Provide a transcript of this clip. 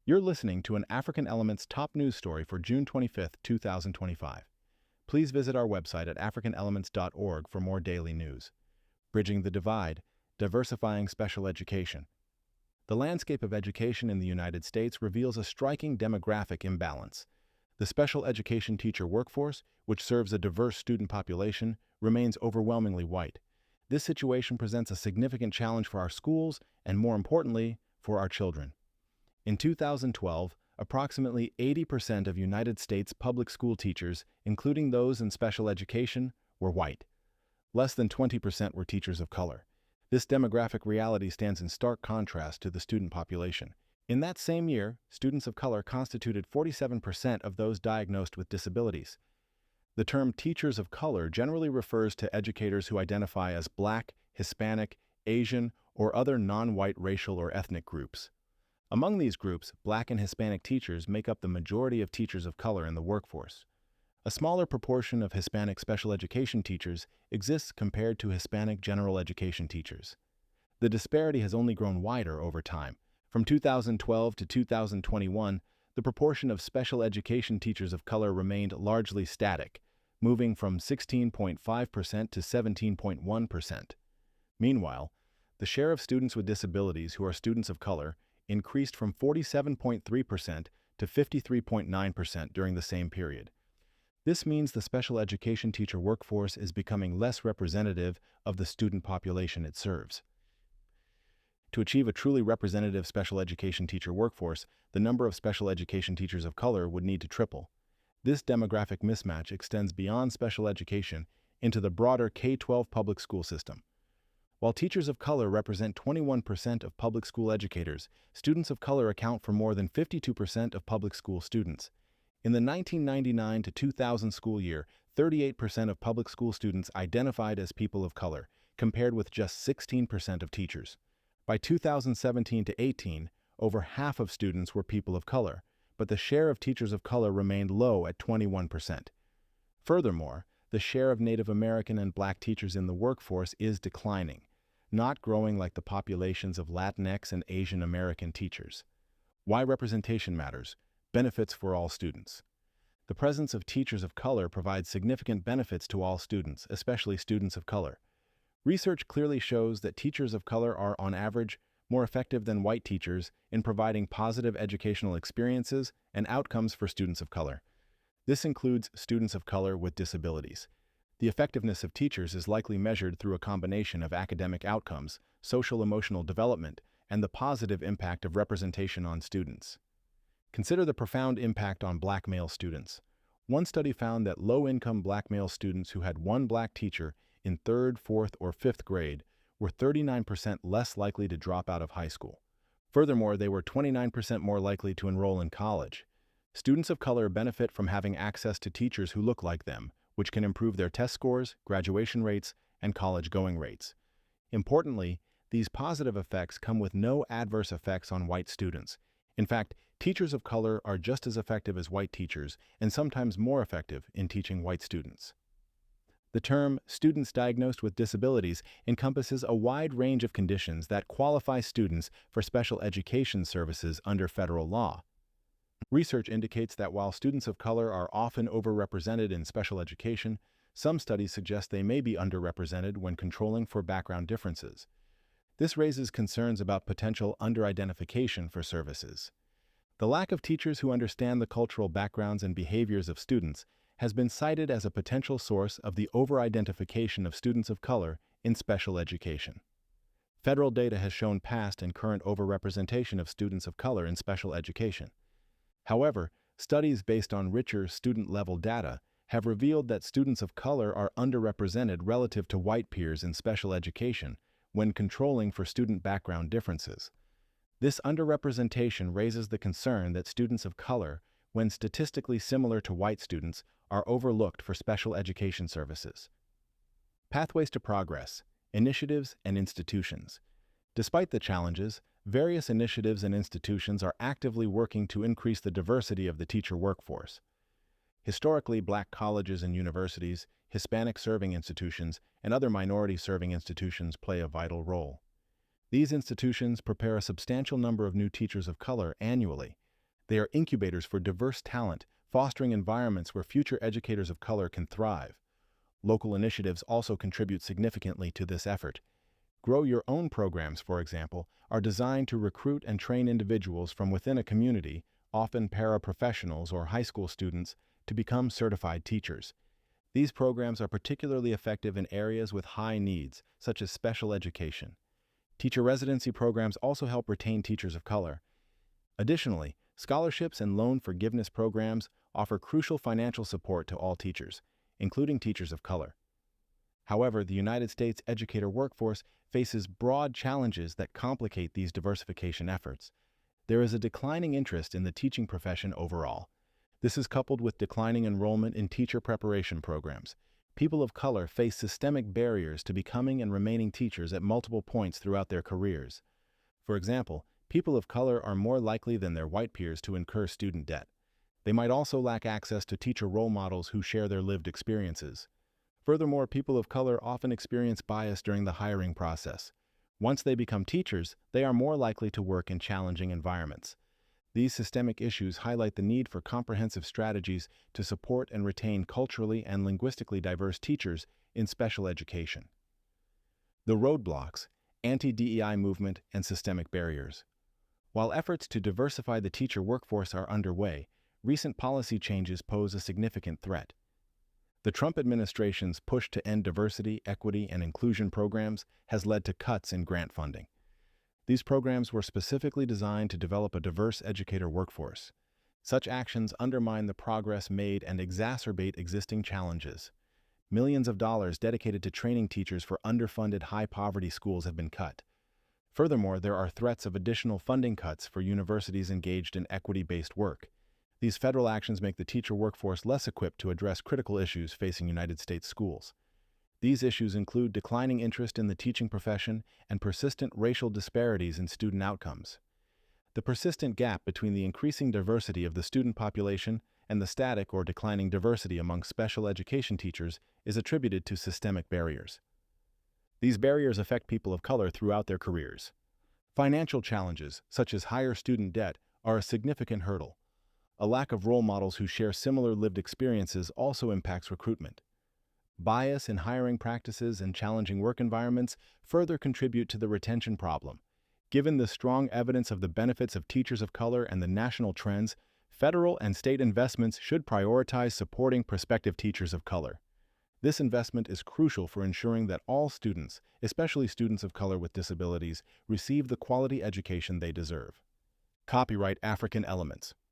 You're listening to an African Elements top news story for June 25th, 2025. Please visit our website at africanelements.org for more daily news. Bridging the Divide, Diversifying Special Education. The landscape of education in the United States reveals a striking demographic imbalance. The special education teacher workforce, which serves a diverse student population, remains overwhelmingly white. This situation presents a significant challenge for our schools and, more importantly, for our children. In 2012, approximately 80% of United States public school teachers, including those in special education, were white. Less than 20% were teachers of color. This demographic reality stands in stark contrast to the student population. In that same year, students of color constituted 47% of those diagnosed with disabilities. The term teachers of color generally refers to educators who identify as Black, Hispanic, Asian, or other non-white racial or ethnic groups. Among these groups, Black and Hispanic teachers make up the majority of teachers of color in the workforce. A smaller proportion of Hispanic special education teachers exists compared to Hispanic general education teachers. The disparity has only grown wider over time. From 2012 to 2021, the proportion of special education teachers of color remained largely static, moving from 16.5% to 17.1%. Meanwhile, the share of students with disabilities who are students of color increased from 47.3% to 53.9% during the same period. This means the special education teacher workforce is becoming less representative of the student population it serves. To achieve a truly representative special education teacher workforce, the number of special education teachers of color would need to triple. This demographic mismatch extends beyond special education into the broader K-12 public school system. While teachers of color represent 21% of public school educators, students of color account for more than 52% of public school students. In the 1999 to 2000 school year, 38% of public school students identified as people of color, compared with just 16% of teachers. By 2017 to 18, over half of students were people of color, but the share of teachers of color remained low at 21%. Furthermore, the share of Native American and Black teachers in the workforce is declining, not growing like the populations of Latinx and Asian American teachers. Why representation matters: benefits for all students. The presence of teachers of color provides significant benefits to all students, especially students of color. Research clearly shows that teachers of color are, on average, more effective than white teachers in providing positive educational experiences and outcomes for students of color. This includes students of color with disabilities. The effectiveness of teachers is likely measured through a combination of academic outcomes, social-emotional development, and the positive impact of representation on students. Consider the profound impact on Black male students. One study found that low-income Black male students who had one Black teacher in 3rd, 4th, or 5th grade were 39% less likely to drop out of high school. Furthermore, they were 29% more likely to enroll in college. Students of color benefit from having access to teachers who look like them, which can improve their test scores, graduation rates, and college-going rates. Importantly, these positive effects come with no adverse effects on white students. In fact, teachers of color are just as effective as white teachers, and sometimes more effective in teaching white students. The term students diagnosed with disabilities encompasses a wide range of conditions that qualify students for special education services under federal law. Research indicates that while students of color are often overrepresented in special education, some studies suggest they may be underrepresented when controlling for background differences. This raises concerns about potential underidentification for services. The lack of teachers who understand the cultural backgrounds and behaviors of students has been cited as a potential source of the over-identification of students of color in special education. Federal data has shown past and current overrepresentation of students of color in special education. However, studies based on richer student-level data have revealed that students of color are underrepresented relative to white peers in special education when controlling for student background differences. This underrepresentation raises the concern that students of color, when statistically similar to white students, are overlooked for special education services. Pathways to progress, initiatives, and institutions. Despite the challenges, various initiatives and institutions are actively working to increase the diversity of the teacher workforce. Historically, Black colleges and universities, Hispanic serving institutions, and other minority serving institutions play a vital role. These institutions prepare a substantial number of new teachers of color annually. They are incubators for diverse talent, fostering environments where future educators of color can thrive. Local initiatives also contribute significantly to this effort. Grow Your Own programs, for example, are designed to recruit and train individuals from within a community, often paraprofessionals or high school students, to become certified teachers. These programs are particularly effective in areas with high needs, such as special education. Teacher residency programs also help retain teachers of color. Additionally, scholarships and loan forgiveness programs offer crucial financial support to all teachers, including teachers of color. However, the United States educator workforce faces broad challenges that complicate these diversification efforts. There is a declining interest in the teaching profession overall. This is coupled with declining enrollment in teacher preparation programs. People of color face systemic barriers to becoming and remaining teachers at multiple points throughout their careers. For example, people of color are more likely than their white peers to incur student debt. They might also lack access to teacher role models who share their lived experiences. Furthermore, people of color often experience bias during the hiring process. Once they become teachers, they are more likely to work in challenging environments. These systemic issues highlight the need for comprehensive strategies to support and retain culturally and linguistically diverse teachers in special education. The roadblocks, anti-DEI movement, and systemic barriers. While efforts to diversify the teacher workforce are underway, recent policy changes pose a significant threat. The Trump administration's push to end diversity, equity, and inclusion programs has led to cuts in grant funding. These programs were specifically designed to develop a diverse educator workforce. Such actions undermine the progress made and exacerbate existing challenges. Millions of dollars dedicated to training teachers for underfunded high-poverty schools have been cut. Furthermore, there are threats of additional funding cuts for universities engaged in equity-based work. These federal actions make the teacher workforce less equipped to address critical issues facing United States schools. These issues include declining interest in the teaching profession and persistent racial disparities in student outcomes. The persistent gap between the increasing diversity of the student population and the static or declining diversity among special education teachers is attributed to systemic barriers. These barriers affect people of color throughout their careers. Financial challenges, such as higher student debt, are a significant hurdle. A lack of role models who share similar lived experiences also impacts recruitment. Bias in hiring practices and challenging work environments further contribute to the retention problem. Given the strong evidence of the benefits of teachers of color and the national trends, federal and state investments should prioritize supporting prospective teachers of color. This investment is crucial for ensuring that all students, especially students of color with disabilities, receive the quality education they deserve. Copyright African Elements.